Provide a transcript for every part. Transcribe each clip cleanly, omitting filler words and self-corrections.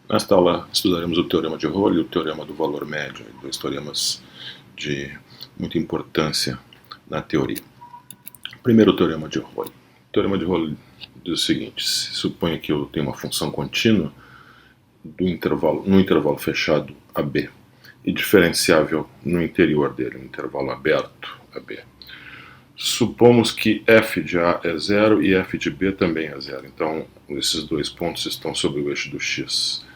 Nesta aula estudaremos o teorema de Rowley e o teorema do valor médio, dois teoremas de muita importância na teoria. Primeiro, o teorema de Rowley. O teorema de Rowley diz o seguinte: se suponha que eu tenho uma função contínua no intervalo fechado AB e diferenciável no interior dele, no intervalo aberto AB. Supomos que f de A é zero e f de B também é zero. Então, esses dois pontos estão sobre o eixo do x.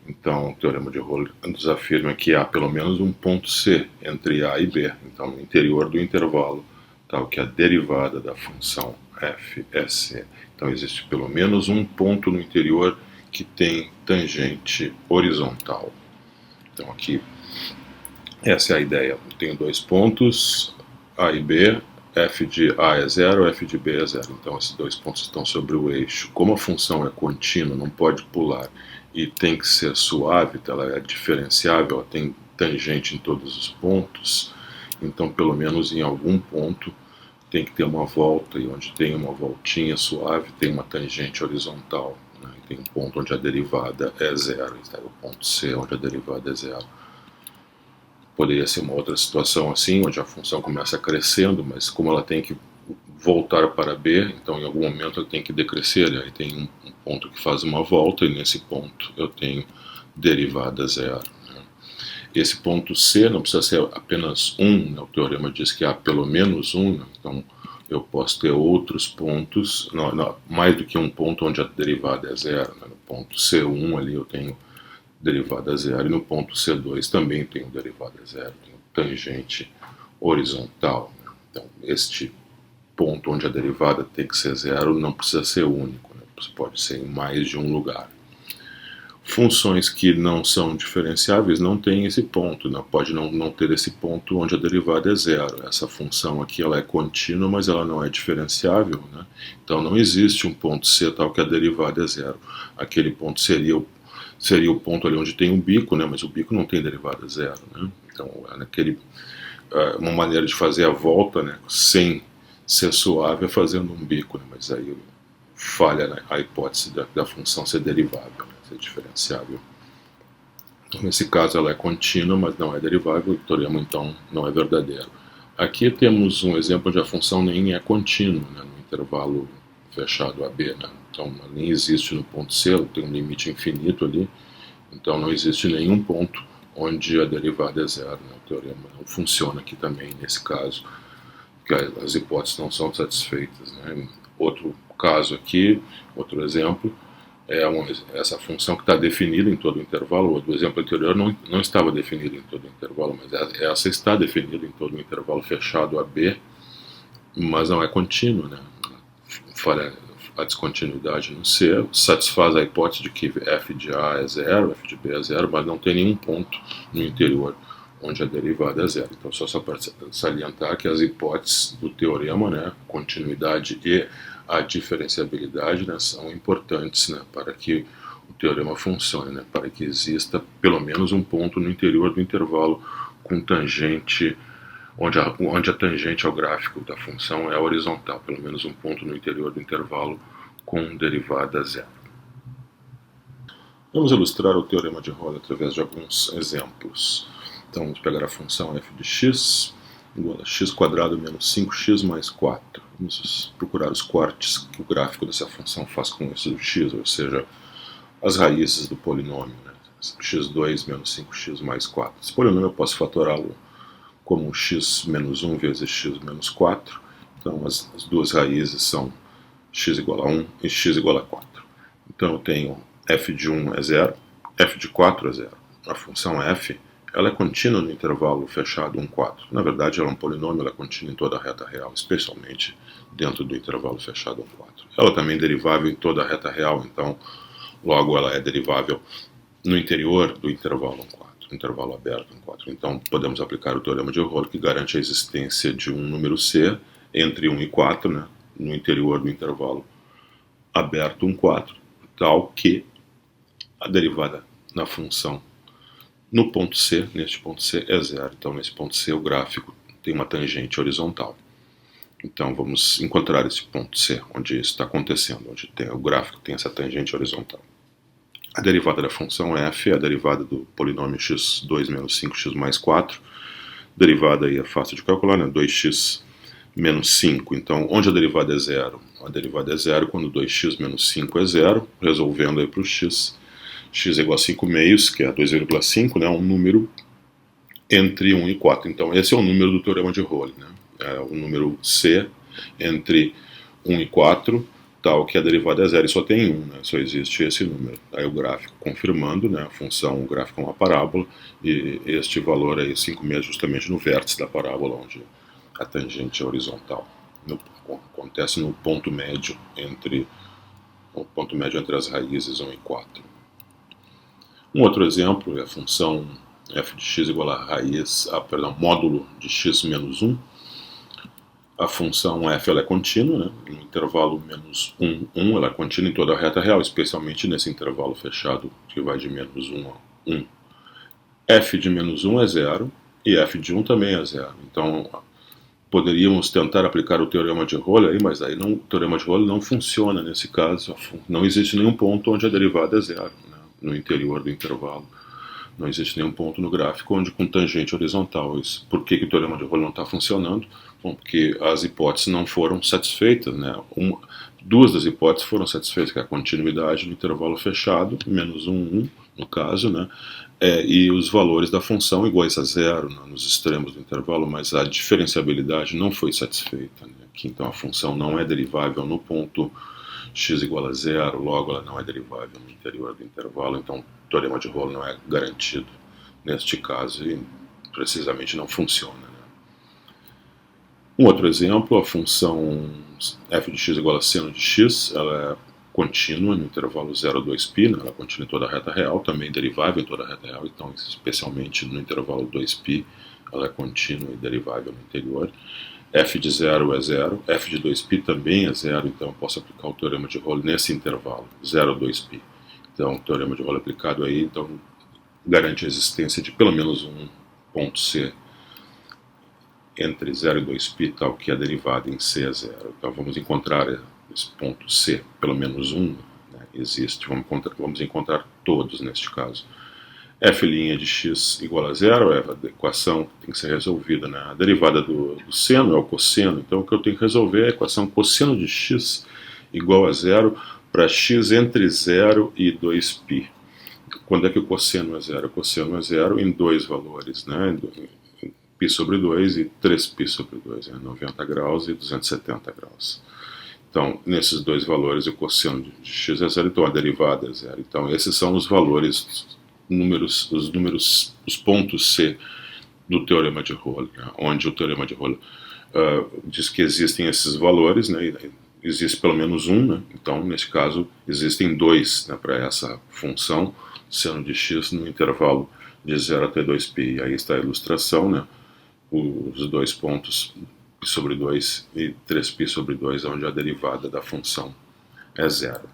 Então, o teorema de Rowley nos afirma que há pelo menos um ponto C entre A e B. Então, no interior do intervalo, tal que a derivada da função f é C. Então, existe pelo menos um ponto no interior que tem tangente horizontal. Então, aqui, essa é a ideia. Eu tenho dois pontos, A e B. F de A é zero, f de B é zero. Então, esses dois pontos estão sobre o eixo. Como a função é contínua, não pode pular, e tem que ser suave, ela é diferenciável, ela tem tangente em todos os pontos, então, pelo menos em algum ponto, tem que ter uma volta, e onde tem uma voltinha suave, tem uma tangente horizontal. Né? Tem um ponto onde a derivada é zero, está o ponto C, onde a derivada é zero. Poderia ser uma outra situação assim, onde a função começa crescendo, mas como ela tem que voltar para B, então em algum momento ela tem que decrescer, aí tem um ponto que faz uma volta, e nesse ponto eu tenho derivada zero. Né? Esse ponto C não precisa ser apenas um, né? O teorema diz que há pelo menos um, né? Então eu posso ter outros pontos, mais do que um ponto onde a derivada é zero. Né? No ponto C1 ali eu tenho derivada zero, e no ponto C2 também tenho derivada zero, tenho tangente horizontal. Né? Então, este ponto onde a derivada tem que ser zero não precisa ser único, né? Pode ser em mais de um lugar. Funções que não são diferenciáveis não têm esse ponto, né? Pode não ter esse ponto onde a derivada é zero. Essa função aqui ela é contínua, mas ela não é diferenciável. Né? Então não existe um ponto C tal que a derivada é zero. Aquele ponto seria o ponto ali onde tem um bico, né? Mas o bico não tem derivada zero. Né? Então uma maneira de fazer a volta, né? Sem ser suave é fazendo um bico, né? Mas aí falha, né? A hipótese da função ser derivável, né? Ser diferenciável. Então, nesse caso ela é contínua, mas não é derivável, o teorema então não é verdadeiro. Aqui temos um exemplo onde a função nem é contínua, né? No intervalo fechado AB, né? Então nem existe no ponto C, tem um limite infinito ali, então não existe nenhum ponto onde a derivada é zero. Né? O teorema não funciona aqui também nesse caso, porque as hipóteses não são satisfeitas. Né? Outro caso aqui, outro exemplo, é essa função que está definida em todo o intervalo. O exemplo anterior não estava definida em todo o intervalo, mas essa está definida em todo o intervalo fechado AB, mas não é contínua. Né? A descontinuidade no C satisfaz a hipótese de que f de A é zero, f de B é zero, mas não tem nenhum ponto no interior onde a derivada é zero. Então, só para salientar que as hipóteses do teorema, né, continuidade e a diferenciabilidade, né, são importantes, né, para que o teorema funcione, né, para que exista pelo menos um ponto no interior do intervalo com tangente, onde a tangente ao gráfico da função é horizontal, pelo menos um ponto no interior do intervalo com derivada zero. Vamos ilustrar o teorema de Rowley através de alguns exemplos. Então, vamos pegar a função f de x igual a x quadrado menos 5x mais 4. Vamos procurar os cortes que o gráfico dessa função faz com isso do x, ou seja, as raízes do polinômio, né? x2 menos 5x mais 4. Esse polinômio eu posso fatorá-lo como x menos 1 vezes x menos 4. Então, as duas raízes são x igual a 1 e x igual a 4. Então, eu tenho f de 1 é zero, f de 4 é zero. A função f ela é contínua no intervalo fechado 1, 4. Na verdade, ela é um polinômio, ela é contínua em toda a reta real, especialmente dentro do intervalo fechado 1, 4. Ela também é derivável em toda a reta real, então, logo ela é derivável no interior do intervalo 1, 4, intervalo aberto 1, 4. Então, podemos aplicar o teorema de Rowley, que garante a existência de um número C entre 1 e 4, né, no interior do intervalo aberto 1, 4, tal que a derivada na função no ponto C, neste ponto C é zero. Então, nesse ponto C, o gráfico tem uma tangente horizontal. Então, vamos encontrar esse ponto C, onde isso está acontecendo, onde o gráfico tem essa tangente horizontal. A derivada da função f é a derivada do polinômio x2 menos 5x mais 4. Derivada aí é fácil de calcular, né? 2x menos 5. Então, onde a derivada é zero? A derivada é zero quando 2x menos 5 é zero. Resolvendo aí para o x. X é igual a 5 meios, que é 2,5, né? Um número entre 1 e 4. Então, esse é o número do teorema de Rolle, né? É o número C entre 1 e 4, tal que a derivada é zero e só tem 1, né? Só existe esse número. Aí o gráfico confirmando, né? A função, o gráfico é uma parábola, e este valor aí, 5 meios, justamente no vértice da parábola, onde a tangente é horizontal. Acontece no ponto médio entre as raízes 1 e 4. Um outro exemplo é a função f de x igual a módulo de x menos 1. A função f ela é contínua, né? No intervalo menos 1, 1, ela é contínua em toda a reta real, especialmente nesse intervalo fechado que vai de menos 1 a 1. F de menos 1 é zero e f de 1 também é zero. Então, poderíamos tentar aplicar o teorema de Rolle aí, mas aí o teorema de Rolle não funciona nesse caso. Não existe nenhum ponto onde a derivada é zero, né? No interior do intervalo. Não existe nenhum ponto no gráfico onde com tangente horizontal. Por que o teorema de Rolle não está funcionando? Bom, porque as hipóteses não foram satisfeitas, né? Duas das hipóteses foram satisfeitas, que é a continuidade no intervalo fechado, menos 1, 1, no caso, né? E os valores da função iguais a zero, né, nos extremos do intervalo, mas a diferenciabilidade não foi satisfeita, né? Aqui, então a função não é derivável no ponto x igual a zero, logo ela não é derivável no interior do intervalo, então o teorema de Rolle não é garantido neste caso e precisamente não funciona, né? Um outro exemplo, a função f de x igual a seno de x, ela é contínua no intervalo 0 a 2π, né? Ela é contínua em toda a reta real, também derivável em toda a reta real, então especialmente no intervalo 2π, ela é contínua e derivável no interior. F de 0 é 0, f de 2π também é 0, então eu posso aplicar o teorema de Rolle nesse intervalo, 0 a 2π. Então, o teorema de Rolle aplicado aí, então, garante a existência de pelo menos um ponto C entre 0 e 2π, tal que a derivada em C é 0. Então, vamos encontrar esse ponto C, pelo menos um, né, existe. Vamos encontrar todos neste caso. F' de x igual a zero, a equação que tem que ser resolvida, né? A derivada do seno é o cosseno, então o que eu tenho que resolver é a equação cosseno de x igual a zero para x entre 0 e 2π. Quando é que o cosseno é zero? O cosseno é zero em dois valores, né? π sobre 2 e 3π sobre 2, né? 90 graus e 270 graus. Então, nesses dois valores, o cosseno de x é zero, então a derivada é zero. Então, esses são os valores, os pontos C do teorema de Rolle, né? Onde o teorema de Rolle diz que existem esses valores, né? Existe pelo menos um, né? Então, nesse caso, existem dois, né, para essa função seno de x no intervalo de 0 até 2π. E aí está a ilustração, né? Os dois pontos π sobre 2 e 3π sobre 2, onde a derivada da função é zero.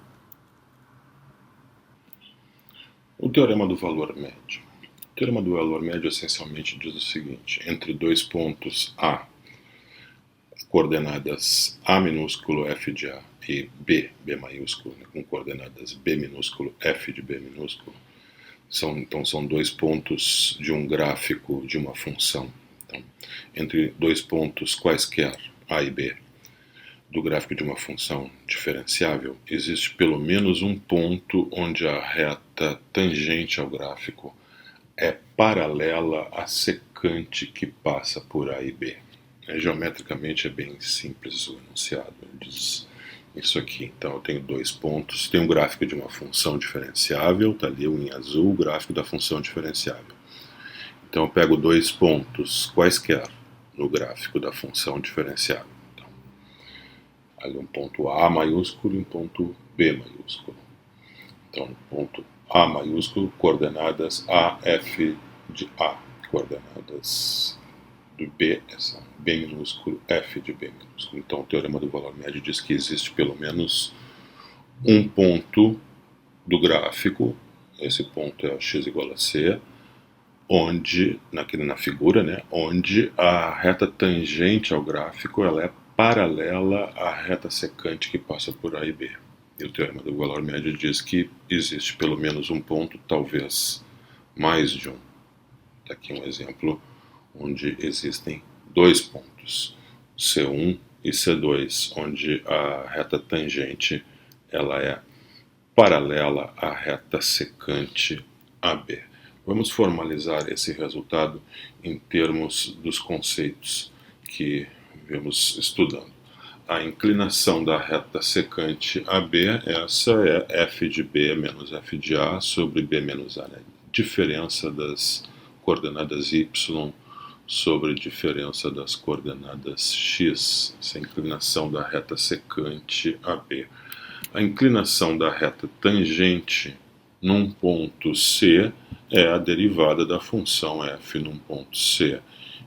O teorema do valor médio. O teorema do valor médio essencialmente diz o seguinte: entre dois pontos A, coordenadas A minúsculo f de A e B maiúsculo, né, com coordenadas B minúsculo f de B minúsculo, então são dois pontos de um gráfico de uma função. Então, entre dois pontos quaisquer, A e B, do gráfico de uma função diferenciável, existe pelo menos um ponto onde a reta tangente ao gráfico é paralela à secante que passa por A e B. Geometricamente é bem simples o enunciado, diz isso aqui. Então eu tenho dois pontos, tem um gráfico de uma função diferenciável, está ali em azul o gráfico da função diferenciável. Então eu pego dois pontos quaisquer no gráfico da função diferenciável. Então, ali um ponto A maiúsculo e um ponto B maiúsculo. Então, no ponto A maiúsculo, coordenadas A, F de A, coordenadas do B são B minúsculo, F de B minúsculo. Então, o teorema do valor médio diz que existe pelo menos um ponto do gráfico, esse ponto é x igual a c, onde, na figura, né, onde a reta tangente ao gráfico ela é paralela à reta secante que passa por A e B. E o teorema do valor médio diz que existe pelo menos um ponto, talvez mais de um. Está aqui um exemplo onde existem dois pontos, C1 e C2, onde a reta tangente ela é paralela à reta secante AB. Vamos formalizar esse resultado em termos dos conceitos que vemos estudando. A inclinação da reta secante AB, essa é f de B menos f de A sobre B menos A, né? Diferença das coordenadas y sobre diferença das coordenadas x, essa é a inclinação da reta secante AB. A inclinação da reta tangente num ponto C é a derivada da função f num ponto C.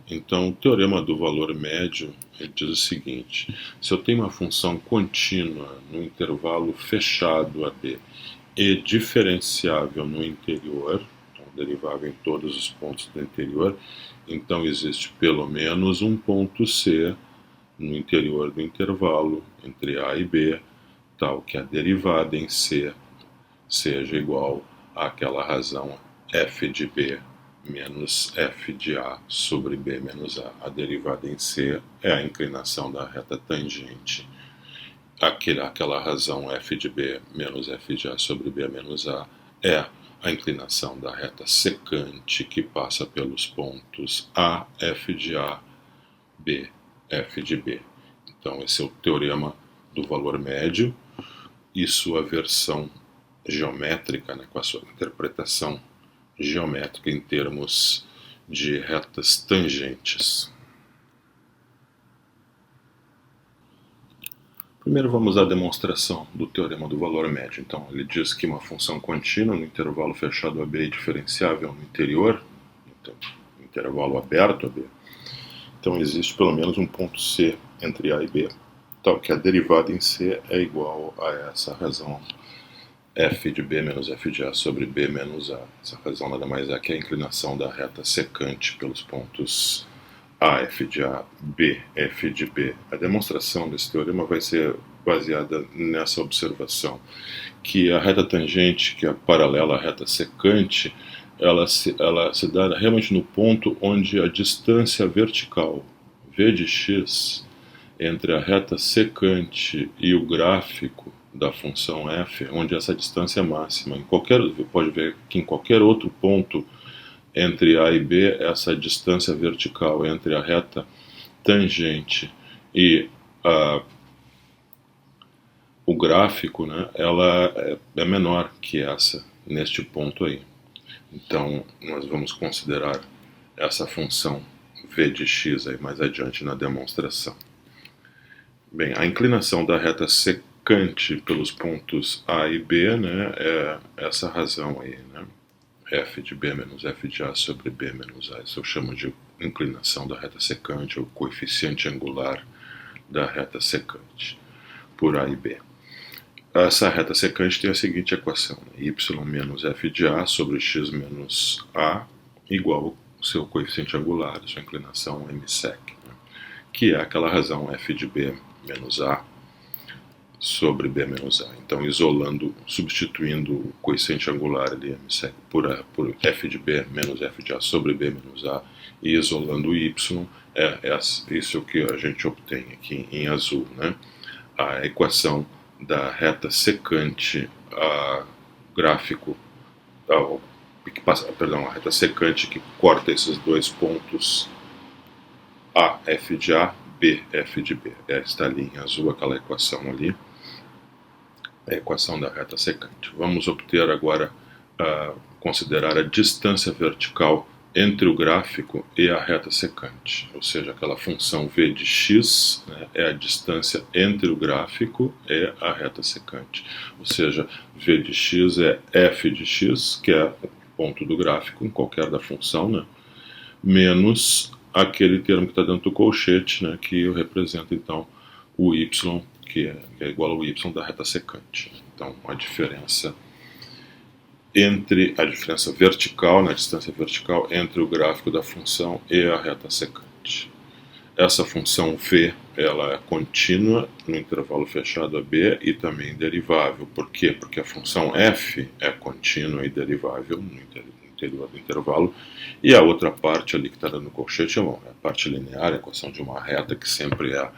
Então, o teorema do valor médio diz o seguinte: se eu tenho uma função contínua no intervalo fechado AB e diferenciável no interior, então derivável em todos os pontos do interior, então existe pelo menos um ponto C no interior do intervalo entre A e B, tal que a derivada em C seja igual àquela razão f de B menos f de A sobre B menos A. A derivada em C é a inclinação da reta tangente. Aquela razão f de B menos f de A sobre B menos A é a inclinação da reta secante que passa pelos pontos A, f de A, B, f de B. Então esse é o teorema do valor médio e sua versão geométrica, né, com a sua interpretação geométrica em termos de retas tangentes. Primeiro vamos à demonstração do teorema do valor médio. Então ele diz que uma função contínua no intervalo fechado AB e diferenciável no interior, então, no intervalo aberto AB, então existe pelo menos um ponto C entre A e B, tal que a derivada em C é igual a essa razão f de B menos f de A sobre B menos A. Essa razão nada mais é que a inclinação da reta secante pelos pontos A, f de A, B, f de B. A demonstração desse teorema vai ser baseada nessa observação, que a reta tangente, que é paralela à reta secante, ela se dá realmente no ponto onde a distância vertical, v de x, entre a reta secante e o gráfico da função f, onde essa distância é máxima. Pode ver que em qualquer outro ponto entre A e B, essa distância vertical entre a reta tangente e o gráfico, né, ela é menor que essa neste ponto aí. Então nós vamos considerar essa função v de x aí mais adiante na demonstração. Bem, a inclinação da reta secante pelos pontos A e B, né, é essa razão aí, né? f de B menos f de A sobre B menos A. Isso eu chamo de inclinação da reta secante, ou coeficiente angular da reta secante por A e B. Essa reta secante tem a seguinte equação, né? Y menos f de A sobre x menos A igual ao seu coeficiente angular, sua inclinação msec, né? Que é aquela razão f de B menos A sobre B menos A. Então, substituindo o coeficiente angular ali, msec, por f de B menos f de A sobre B menos A, e isolando o y, isso que a gente obtém aqui em azul, né? A equação da reta secante gráfico, a reta secante que corta esses dois pontos A, f de A, B, f de B. Esta linha azul, aquela equação ali, é a equação da reta secante. Vamos obter agora, considerar a distância vertical entre o gráfico e a reta secante, ou seja, aquela função v de x, né, é a distância entre o gráfico e a reta secante, ou seja, v de x é f de x, que é o ponto do gráfico, em qualquer da função, né, menos aquele termo que está dentro do colchete, né, que representa então o y, que é igual ao y da reta secante. Então a diferença vertical, na distância vertical, entre o gráfico da função e a reta secante. Essa função v ela é contínua no intervalo fechado AB e também derivável. Por quê? Porque a função f é contínua e derivável no interior do intervalo, e a outra parte ali que está dando colchete é a parte linear, a equação de uma reta, que sempre é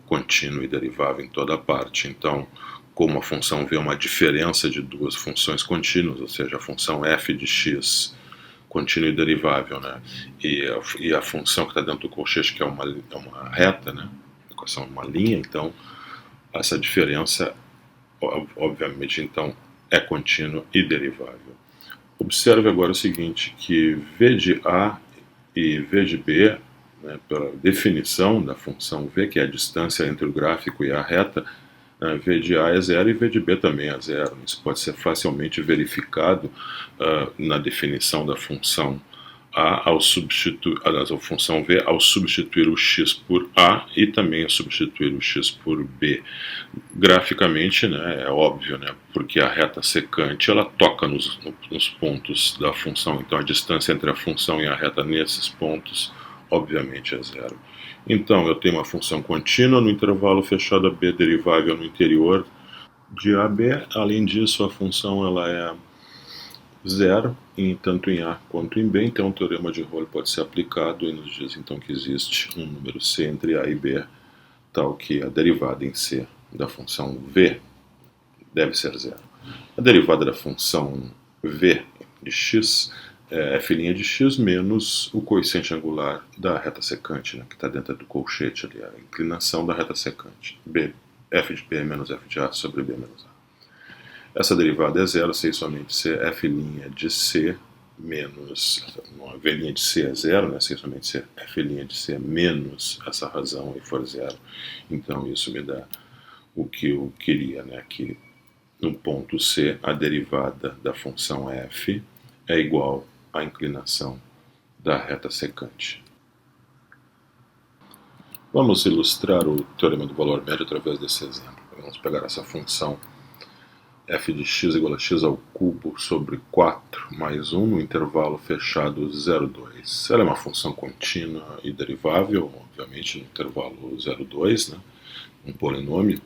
contínua e derivável em toda parte. Então, como a função v é uma diferença de duas funções contínuas, ou seja, a função f de x contínua e derivável, né? E a função que está dentro do colchete, que é uma reta, né? A equação é uma linha, então essa diferença, obviamente, então, é contínua e derivável. Observe agora o seguinte, que v de a e v de b, né, pela definição da função v, que é a distância entre o gráfico e a reta, v de a é zero e v de b também é zero. Isso pode ser facilmente verificado na definição da função a ao substituir, aliás, a função v ao substituir o x por a e também ao substituir o x por b. Graficamente, né, é óbvio, né, porque a reta secante ela toca nos pontos da função, então a distância entre a função e a reta nesses pontos obviamente é zero. Então, eu tenho uma função contínua no intervalo fechado AB, derivável no interior de AB. Além disso, a função ela é zero, tanto em A quanto em B. Então, o teorema de Rolle pode ser aplicado e nos diz então que existe um número C entre A e B, tal que a derivada em C da função V deve ser zero. A derivada da função V de x é f' de x menos o coeficiente angular da reta secante, né, que está dentro do colchete ali, a inclinação da reta secante. B, f de b menos f de a sobre b menos a. Essa derivada é zero se somente c f' de c menos, a v' de c é zero, né, se somente c f' de c menos essa razão e for zero. Então isso me dá o que eu queria, né, que no ponto C a derivada da função f é igual à inclinação da reta secante. Vamos ilustrar o teorema do valor médio através desse exemplo. Vamos pegar essa função f de x igual a x ao cubo sobre 4 mais 1 no intervalo fechado 0, 2. Ela é uma função contínua e derivável, obviamente, no intervalo 0, 2, né? Um polinômio.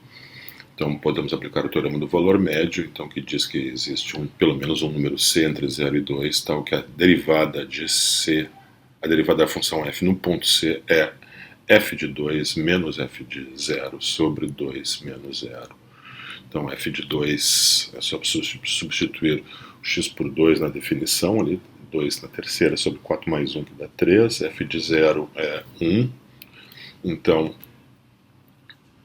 Então, podemos aplicar o teorema do valor médio, então, que diz que existe pelo menos um número c entre 0 e 2, tal que a derivada de c, a derivada da função f no ponto c é f de 2 menos f de 0 sobre 2 menos 0. Então, f de 2 é só substituir o x por 2 na definição, ali, 2 na terceira sobre 4 mais 1, que dá 3, f de 0 é 1, então,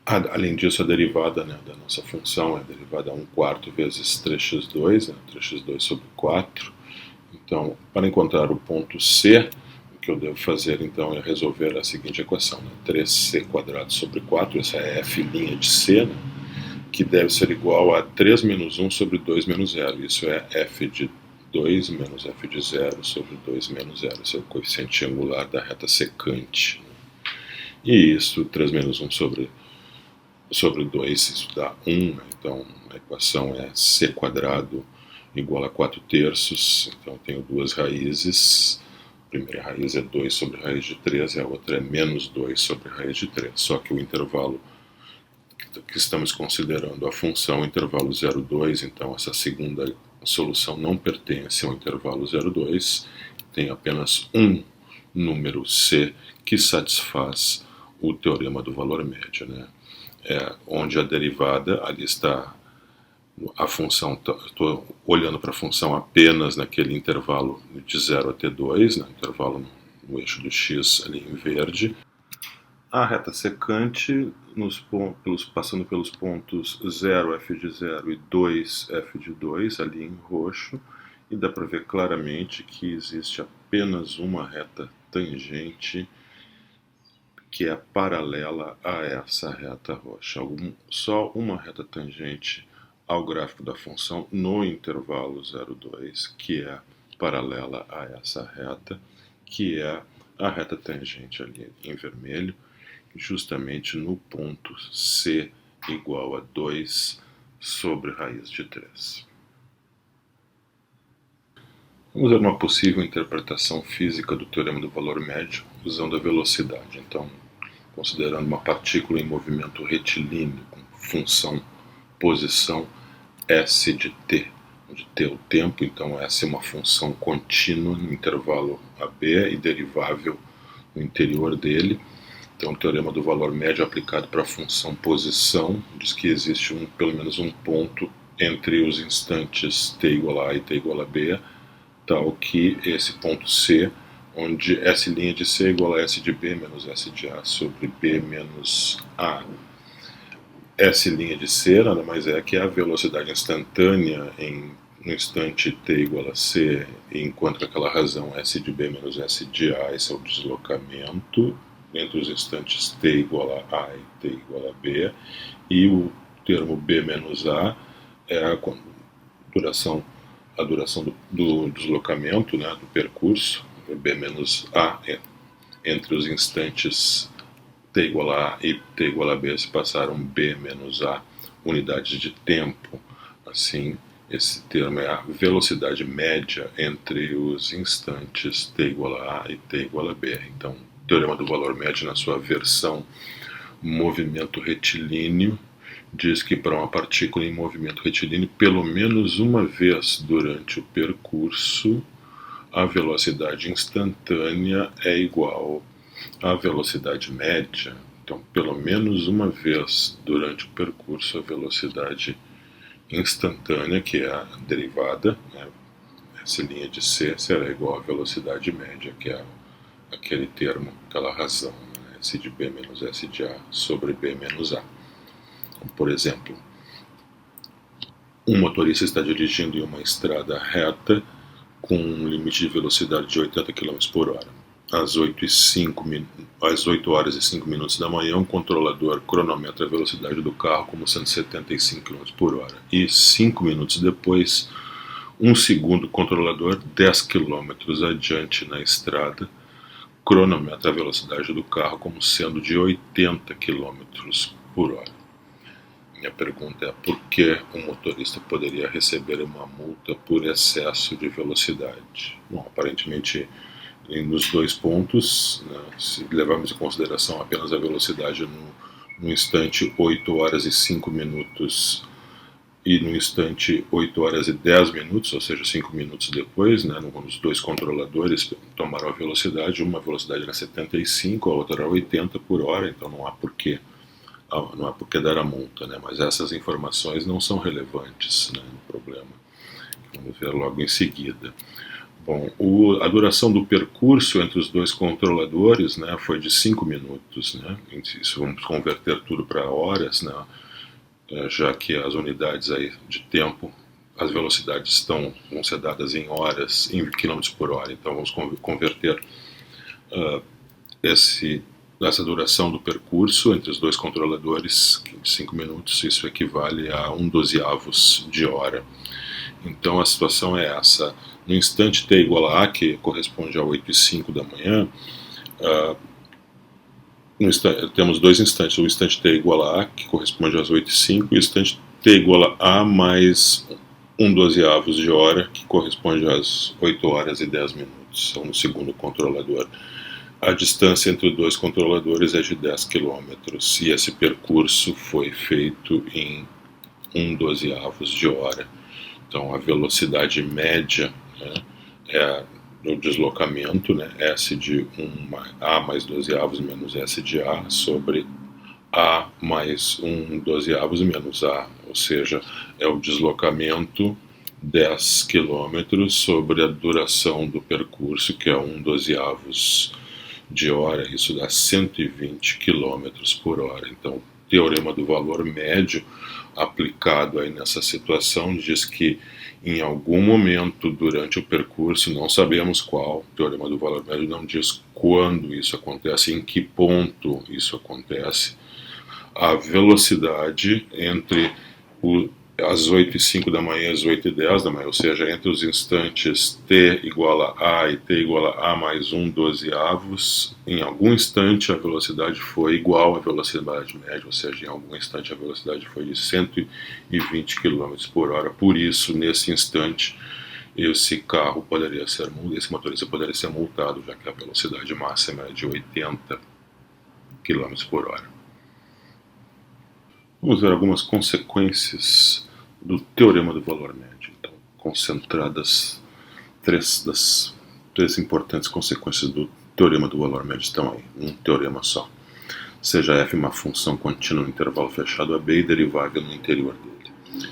além disso, a derivada, né, da nossa função é a derivada a 1/4 vezes 3x2, né, 3x2 sobre 4. Então, para encontrar o ponto C, o que eu devo fazer então é resolver a seguinte equação, né, 3c quadrado sobre 4, essa é f' de c, né, que deve ser igual a 3 menos 1 sobre 2 menos 0. Isso é f de 2 menos f de 0 sobre 2 menos 0. Esse é o coeficiente angular da reta secante. E isso, 3 menos 1 sobre 2, isso dá 1, né? Então a equação é c quadrado igual a 4 terços, então eu tenho duas raízes, a primeira raiz é 2 sobre raiz de 3 e a outra é menos 2 sobre raiz de 3, só que o intervalo que estamos considerando a função é o intervalo 0, 2, então essa segunda solução não pertence ao intervalo 0, 2, tem apenas um número c que satisfaz o teorema do valor médio, né? Onde a derivada, ali está a função, estou olhando para a função apenas naquele intervalo de 0 até 2, né, intervalo no eixo do x ali em verde. A reta secante, passando pelos pontos 0, f de 0 e 2, f de 2, ali em roxo, e dá para ver claramente que existe apenas uma reta tangente que é paralela a essa reta roxa. Só uma reta tangente ao gráfico da função no intervalo 0, 2, que é paralela a essa reta, que é a reta tangente ali em vermelho, justamente no ponto C igual a 2 sobre raiz de 3. Vamos ver uma possível interpretação física do teorema do valor médio, usando a velocidade. Então, considerando uma partícula em movimento retilíneo com função posição S de t, onde t é o tempo, então S é uma função contínua no intervalo AB e derivável no interior dele. Então, o teorema do valor médio aplicado para a função posição diz que existe pelo menos um ponto entre os instantes t igual a A e t igual a B, tal que esse ponto C, onde S' de C é igual a S de B menos S de A sobre B menos A. S' de C nada mais é que a velocidade instantânea no instante t igual a C, enquanto aquela razão S de B menos S de A, esse é o deslocamento entre os instantes t igual a A e t igual a B, e o termo B menos A é a duração do deslocamento, né, do percurso, B menos A entre os instantes t igual a A e t igual a B se passaram B menos A unidades de tempo. Assim, esse termo é a velocidade média entre os instantes t igual a A e t igual a B. Então, o teorema do valor médio, na sua versão movimento retilíneo, diz que para uma partícula em movimento retilíneo, pelo menos uma vez durante o percurso, a velocidade instantânea é igual à velocidade média. Então, pelo menos uma vez durante o percurso, a velocidade instantânea, que é a derivada, né, essa linha de C, será igual à velocidade média, que é aquele termo, aquela razão, né, S de B menos S de A sobre B menos A. Por exemplo, um motorista está dirigindo em uma estrada reta com um limite de velocidade de 80 km por hora. Às 8 horas e 5 minutos da manhã, um controlador cronometra a velocidade do carro como 175 km por hora. E 5 minutos depois, um segundo controlador, 10 km adiante na estrada, cronometra a velocidade do carro como sendo de 80 km por hora. Minha pergunta é: por que um motorista poderia receber uma multa por excesso de velocidade? Bom, aparentemente, nos dois pontos, né, se levarmos em consideração apenas a velocidade no instante 8 horas e 5 minutos e no instante 8 horas e 10 minutos, ou seja, 5 minutos depois, né, os dois controladores tomaram a velocidade, uma velocidade era 75, a outra era 80 por hora, então não há por que dar a multa, né? Mas essas informações não são relevantes, né, no problema. Vamos ver logo em seguida. Bom, a duração do percurso entre os dois controladores, né, foi de 5 minutos. Né? Isso vamos converter tudo para horas, né, já que as unidades aí de tempo, as velocidades vão ser dadas em horas, em km por hora. Então vamos converter essa duração do percurso entre os dois controladores, 5 minutos, isso equivale a 1/12 de hora. Então a situação é essa: no instante t igual a A, que corresponde a 8 e 5 da manhã, temos dois instantes: o instante t igual a A, que corresponde às 8 e 5, e o instante t igual a A mais 1/12 de hora, que corresponde às 8 horas e 10 minutos, são no segundo controlador. A distância entre os dois controladores é de 10 km, e esse percurso foi feito em 1/12 de hora. Então, a velocidade média, né, é o deslocamento, né, S de A mais 12avos menos S de A sobre A mais 1/12 menos A, ou seja, é o deslocamento 10 km sobre a duração do percurso, que é 1/12 de hora, isso dá 120 km por hora. Então, o teorema do valor médio aplicado aí nessa situação diz que em algum momento durante o percurso, não sabemos qual, o teorema do valor médio não diz quando isso acontece, em que ponto isso acontece, a velocidade entre as 8 e 5 da manhã e as 8 e 10 da manhã, ou seja, entre os instantes t igual a A e t igual a A mais 1/12, em algum instante a velocidade foi igual à velocidade média, ou seja, em algum instante a velocidade foi de 120 km por hora. Por isso, nesse instante, esse carro poderia ser, esse motorista poderia ser multado, já que a velocidade máxima é de 80 km por hora. Vamos ver algumas consequências do teorema do valor médio. Então, concentradas três importantes consequências do teorema do valor médio estão aí, um teorema só. Seja f uma função contínua no intervalo fechado AB e derivável no interior dele.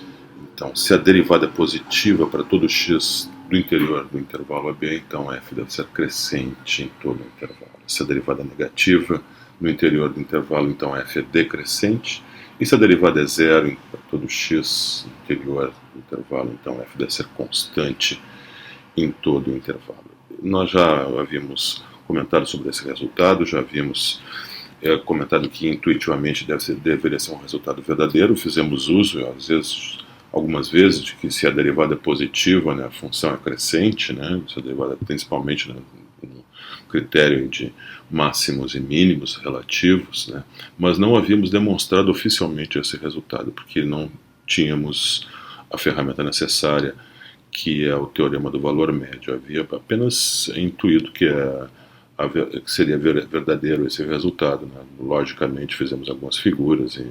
Então, se a derivada é positiva para todo x do interior do intervalo AB, então f deve ser crescente em todo o intervalo. Se a derivada é negativa no interior do intervalo, então f é decrescente. E se a derivada é zero para todo x no interior do intervalo, então f deve ser constante em todo o intervalo. Nós já havíamos comentado sobre esse resultado, já havíamos comentado que intuitivamente deveria ser um resultado verdadeiro, fizemos uso, algumas vezes, de que se a derivada é positiva, né, a função é crescente, né, se a derivada principalmente no critério de máximos e mínimos relativos, né, mas não havíamos demonstrado oficialmente esse resultado, porque não tínhamos a ferramenta necessária, que é o teorema do valor médio. Havia apenas intuído que seria verdadeiro esse resultado, né? Logicamente fizemos algumas figuras e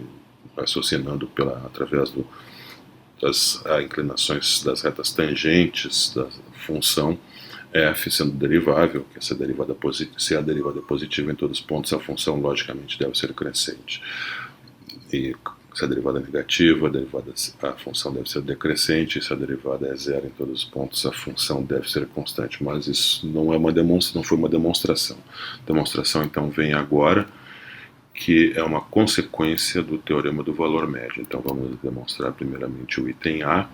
raciocinando através das inclinações das retas tangentes da função f sendo derivável, que se a derivada é positiva em todos os pontos, a função logicamente deve ser crescente. E se a derivada é negativa, a função deve ser decrescente, e se a derivada é zero em todos os pontos, a função deve ser constante. Mas isso não foi uma demonstração. A demonstração então vem agora, que é uma consequência do teorema do valor médio. Então vamos demonstrar primeiramente o item A.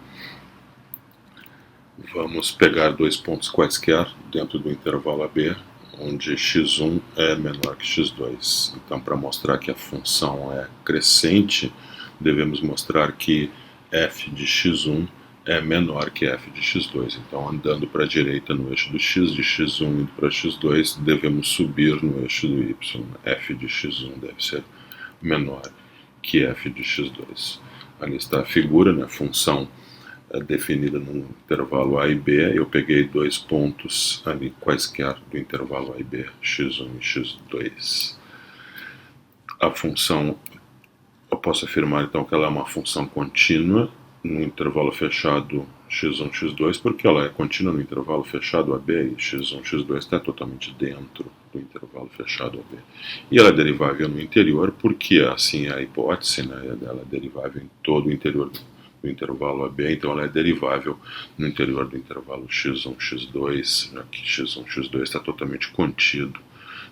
Vamos pegar dois pontos quaisquer dentro do intervalo AB, onde x1 é menor que x2. Então, para mostrar que a função é crescente, devemos mostrar que f de x1 é menor que f de x2. Então, andando para a direita no eixo do x, de x1 indo para x2, devemos subir no eixo do y. f de x1 deve ser menor que f de x2. Ali está a figura, né? A função definida no intervalo A e B. Eu peguei dois pontos ali quaisquer do intervalo A e B, x1 e x2. A função, eu posso afirmar então que ela é uma função contínua no intervalo fechado x1, x2, porque ela é contínua no intervalo fechado AB, e x1, x2 está totalmente dentro do intervalo fechado AB. E ela é derivável no interior, porque assim é a hipótese, né? Ela é derivável em todo o interior do intervalo AB, então ela é derivável no interior do intervalo x1, x2, já que x1, x2 está totalmente contido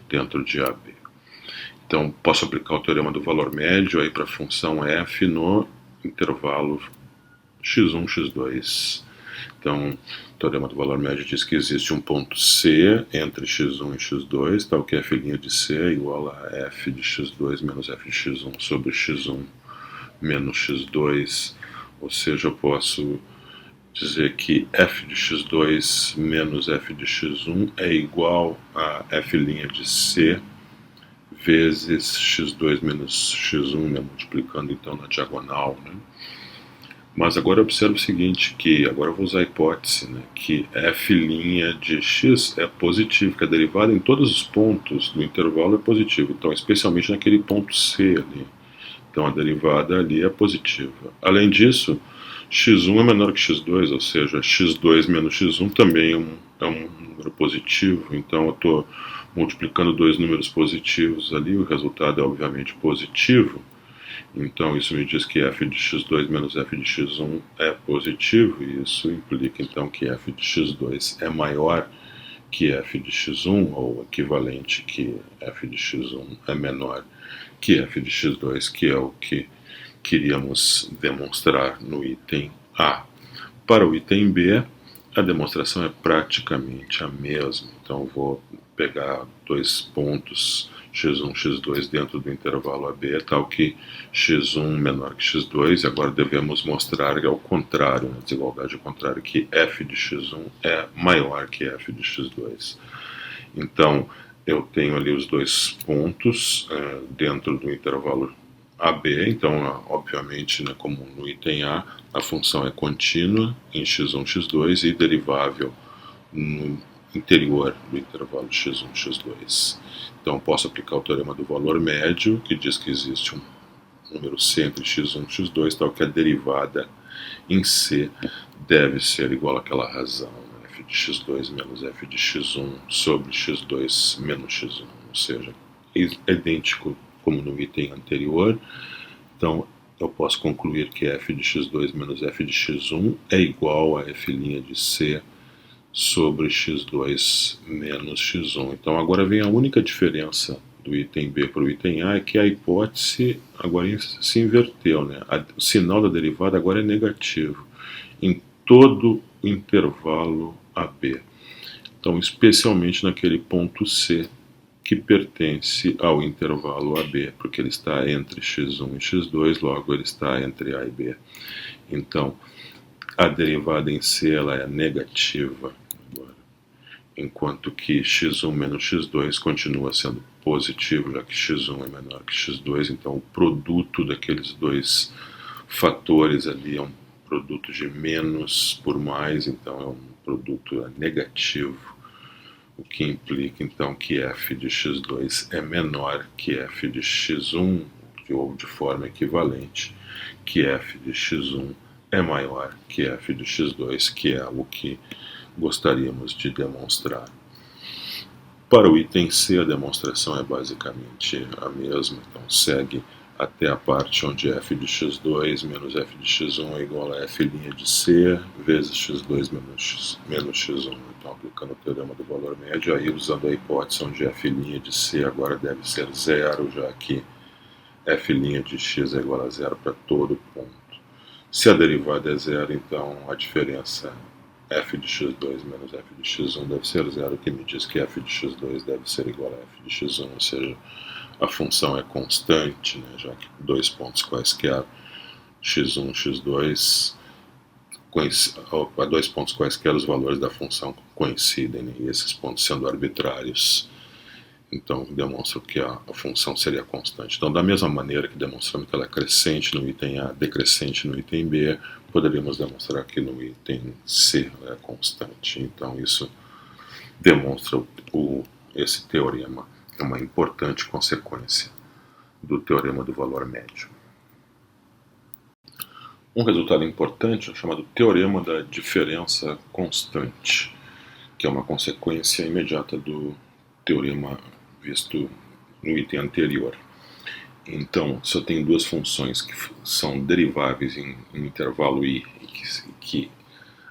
dentro de AB. Então, posso aplicar o teorema do valor médio aí para a função f no intervalo x1, x2. Então, o teorema do valor médio diz que existe um ponto C entre x1 e x2, tal que f' de C é igual a f de x2 menos f de x1 sobre x1 menos x2. Ou seja, eu posso dizer que f de x2 menos f de x1 é igual a f' de C vezes x2 menos x1, né, multiplicando então na diagonal, né? Mas agora observe o seguinte, que agora eu vou usar a hipótese, né, que f' de x é positivo, que a derivada em todos os pontos do intervalo é positiva, então especialmente naquele ponto C ali. Então a derivada ali é positiva. Além disso, x1 é menor que x2, ou seja, x2 menos x1 também é um número positivo, então eu estou multiplicando dois números positivos ali, o resultado é obviamente positivo. Então isso me diz que f de x2 menos f de x1 é positivo, e isso implica então que f de x2 é maior que f de x1, ou equivalente que f de x1 é menor que f de x2, que é o que queríamos demonstrar no item A. Para o item B, a demonstração é praticamente a mesma. Então vou pegar dois pontos x1, x2 dentro do intervalo AB, tal que x1 menor que x2, e agora devemos mostrar ao contrário, na desigualdade ao contrário, que f de x1 é maior que f de x2. Então, eu tenho ali os dois pontos dentro do intervalo AB, então, obviamente, né, como no item a função é contínua em x1, x2 e derivável no interior do intervalo x1, x2. Então, posso aplicar o teorema do valor médio, que diz que existe um número C entre x1 e x2, tal que a derivada em C deve ser igual àquela razão, né, f de x2 menos f de x1 sobre x2 menos x1, ou seja, é idêntico como no item anterior. Então, eu posso concluir que f de x2 menos f de x1 é igual a f' de C sobre x2 menos x1. Então, agora vem a única diferença do item B para o item A, é que a hipótese agora se inverteu, né? O sinal da derivada agora é negativo em todo o intervalo AB. Então, especialmente naquele ponto C, que pertence ao intervalo AB, porque ele está entre x1 e x2, logo ele está entre A e B. Então, a derivada em C ela é negativa agora, enquanto que x1 menos x2 continua sendo positivo, já que x1 é menor que x2, então o produto daqueles dois fatores ali é um produto de menos por mais, então é um produto negativo, o que implica então que f de x2 é menor que f de x1, ou de forma equivalente, que f de x1 é maior que f de x2, que é o que gostaríamos de demonstrar. Para o item C, a demonstração é basicamente a mesma, então segue até a parte onde f de x2 menos f de x1 é igual a f' de C vezes x2 menos x1. Então, aplicando o teorema do valor médio, aí usando a hipótese onde f' de C agora deve ser zero, já que f' de x é igual a zero para todo ponto. Se a derivada é zero, então a diferença f de x2 menos f de x1 deve ser zero, que me diz que f de x2 deve ser igual a f de x1, ou seja, a função é constante, né, já que dois pontos quaisquer, x1, x2, a dois pontos quaisquer os valores da função coincidem, né, e esses pontos sendo arbitrários, então demonstra que a função seria constante. Então, da mesma maneira que demonstramos que ela é crescente no item A, decrescente no item B, poderíamos demonstrar que no item C ela é constante. Então, isso demonstra esse teorema, é uma importante consequência do teorema do valor médio. Um resultado importante é chamado teorema da diferença constante, que é uma consequência imediata do teorema visto no item anterior. Então, se eu tenho duas funções que são deriváveis em intervalo i, e que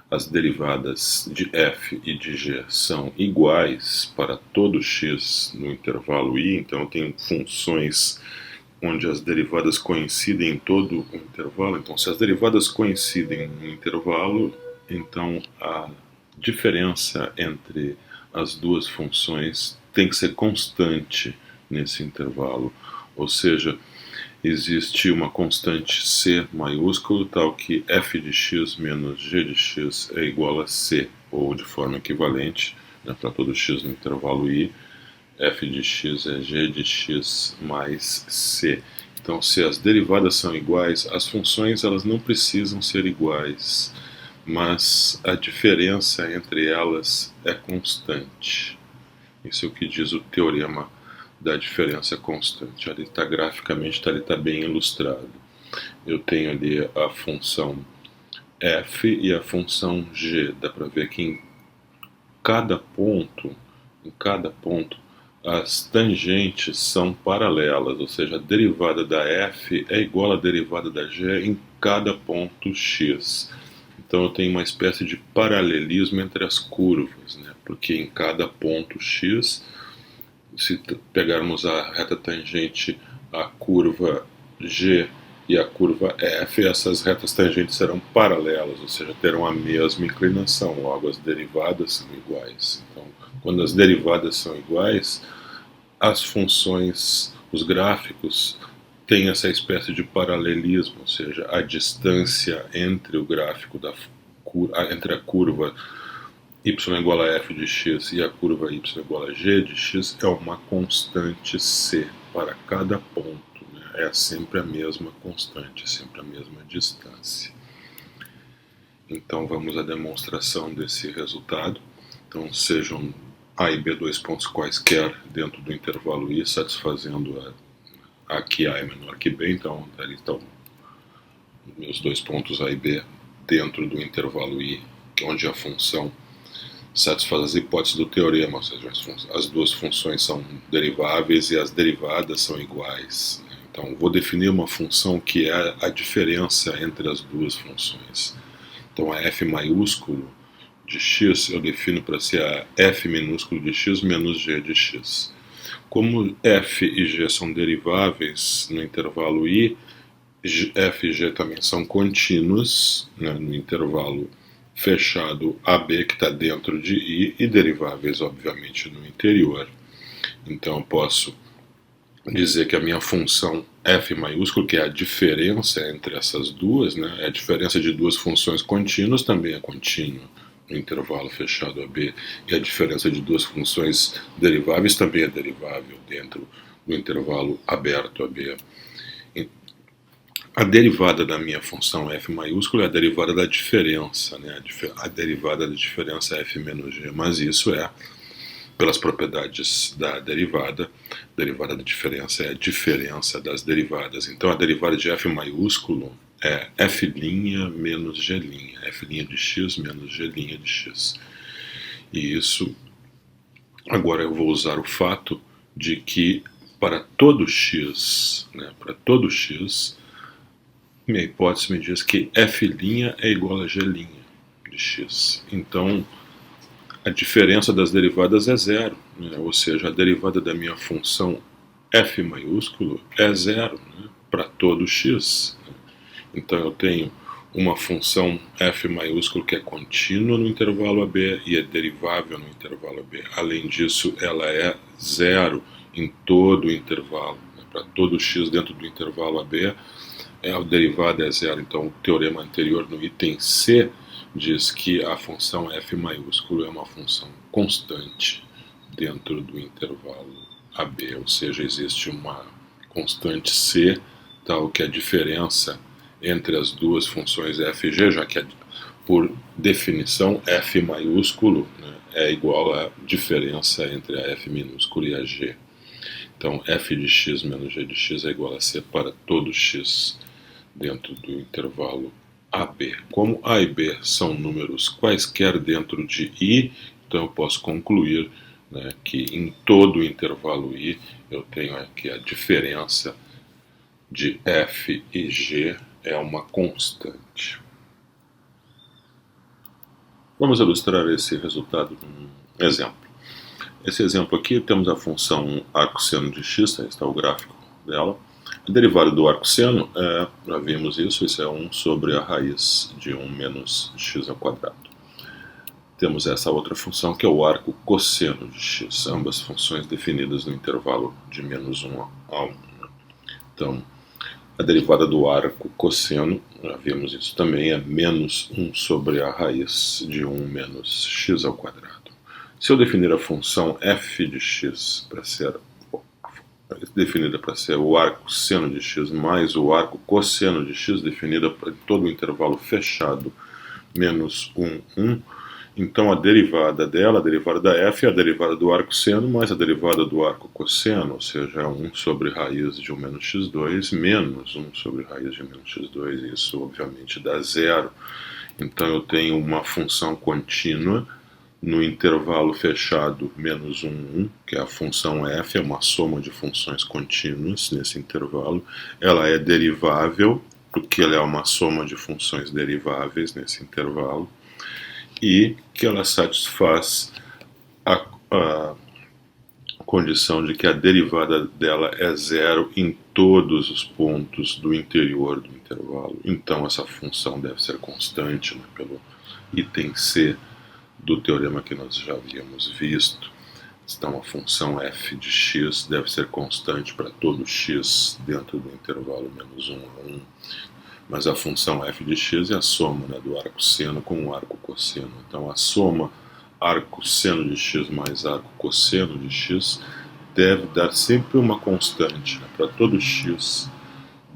as derivadas de f e de g são iguais para todo x no intervalo i, então eu tenho funções onde as derivadas coincidem em todo o intervalo. Então, se as derivadas coincidem no intervalo, então a diferença entre as duas funções tem que ser constante nesse intervalo, ou seja, existe uma constante C maiúsculo tal que f de x menos g de x é igual a C, ou de forma equivalente, né, para todo x no intervalo i, f de x é g de x mais c. Então, se as derivadas são iguais, as funções elas não precisam ser iguais, mas a diferença entre elas é constante. Isso é o que diz o teorema da diferença constante. Ali está graficamente, ali está bem ilustrado. Eu tenho ali a função f e a função g. Dá para ver que em cada ponto, as tangentes são paralelas, ou seja, a derivada da f é igual à derivada da g em cada ponto x. Então eu tenho uma espécie de paralelismo entre as curvas, né? Porque em cada ponto x, se pegarmos a reta tangente à curva g e a curva f, essas retas tangentes serão paralelas, ou seja, terão a mesma inclinação, logo as derivadas são iguais. Então, quando as derivadas são iguais, as funções, os gráficos têm essa espécie de paralelismo, ou seja, a distância entre o gráfico entre a curva y igual a f de x e a curva y igual a g de x é uma constante c para cada ponto, né? é sempre a mesma constante, é sempre a mesma distância. Então vamos à demonstração desse resultado. Então sejam A e B dois pontos quaisquer dentro do intervalo I, satisfazendo aqui A é menor que B, então ali estão meus dois pontos A e B dentro do intervalo I, onde a função satisfaz as hipóteses do teorema, ou seja, as duas funções são deriváveis e as derivadas são iguais. Então vou definir uma função que é a diferença entre as duas funções. Então a f maiúsculo de x eu defino para ser a f minúsculo de x menos g de x. Como f e g são deriváveis no intervalo I, f e g também são contínuos, né, no intervalo fechado AB, que está dentro de I, e deriváveis, obviamente, no interior. Então eu posso dizer que a minha função f maiúsculo, que é a diferença entre essas duas, né, é a diferença de duas funções contínuas, também é contínua no intervalo fechado AB, e a diferença de duas funções deriváveis também é derivável dentro do intervalo aberto AB. A derivada da minha função f maiúsculo é a derivada da diferença, né? A derivada da diferença é f menos g, mas isso é pelas propriedades da derivada da diferença é a diferença das derivadas. Então a derivada de f maiúsculo é f' menos g', f' de x menos g' de x. E isso, agora eu vou usar o fato de que para todo x, né, minha hipótese me diz que f' é igual a g' de x. Então a diferença das derivadas é zero, né? Ou seja, a derivada da minha função f maiúsculo é zero, né, para todo x. Então eu tenho uma função f maiúsculo que é contínua no intervalo AB e é derivável no intervalo AB. Além disso, ela é zero em todo o intervalo, né? Para todo x dentro do intervalo AB, a derivada é zero. Então o teorema anterior no item C diz que a função f maiúsculo é uma função constante dentro do intervalo AB, ou seja, existe uma constante C, tal que a diferença entre as duas funções f e g, já que por definição f maiúsculo, né, é igual à diferença entre a f minúsculo e a g. Então f de x menos g de x é igual a C para todo x dentro do intervalo AB. Como A e B são números quaisquer dentro de I, então eu posso concluir, né, que em todo o intervalo I eu tenho aqui a diferença de f e g é uma constante. Vamos ilustrar esse resultado num exemplo. Esse exemplo aqui temos a função arcosseno de x, aí está o gráfico dela. A derivada do arcosseno, já vimos isso é 1 sobre a raiz de 1 menos x ao quadrado. Temos essa outra função que é o arco cosseno de x, ambas funções definidas no intervalo de menos 1 a 1. Então, a derivada do arco cosseno, já vimos isso também, é menos 1 sobre a raiz de 1 menos x ao quadrado. Se eu definir a função f de x para ser definida para ser o arco seno de x mais o arco cosseno de x, definida para todo o intervalo fechado menos 1, 1, então a derivada dela, a derivada da f, é a derivada do arco seno mais a derivada do arco cosseno, ou seja, 1 sobre raiz de 1 menos x2 menos 1 sobre raiz de menos x2, isso obviamente dá zero. Então eu tenho uma função contínua no intervalo fechado menos 1, 1, que é a função f, é uma soma de funções contínuas nesse intervalo. Ela é derivável, porque ela é uma soma de funções deriváveis nesse intervalo, e que ela satisfaz a condição de que a derivada dela é zero em todos os pontos do interior do intervalo. Então essa função deve ser constante, né, pelo item C do teorema que nós já havíamos visto. Então a função f de x deve ser constante para todo x dentro do intervalo menos 1 a 1. Mas a função f de x é a soma, né, do arco seno com o arco cosseno. Então a soma arco seno de x mais arco cosseno de x deve dar sempre uma constante, né, para todo x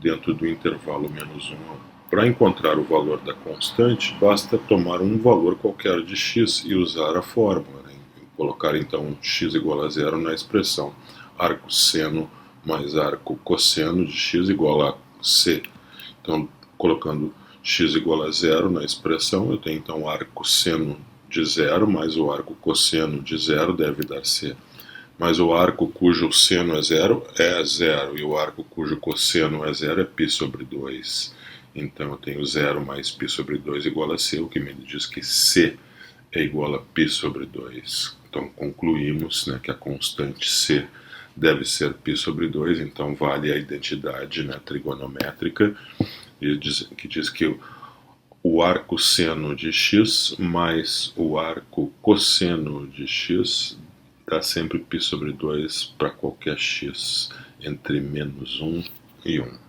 dentro do intervalo menos 1 a 1. Para encontrar o valor da constante, basta tomar um valor qualquer de x e usar a fórmula, né? Colocar então x igual a zero na expressão arco seno mais arco cosseno de x igual a c. Então, colocando x igual a zero na expressão, eu tenho então arco seno de zero mais o arco cosseno de zero deve dar c. Mas o arco cujo seno é zero, e o arco cujo cosseno é zero é π sobre 2. Então eu tenho 0 mais π sobre 2 igual a c, o que me diz que c é igual a π sobre 2. Então concluímos, né, que a constante c deve ser π sobre 2, então vale a identidade, né, trigonométrica, que diz que o arco seno de x mais o arco cosseno de x dá sempre π sobre 2 para qualquer x entre menos 1 e 1.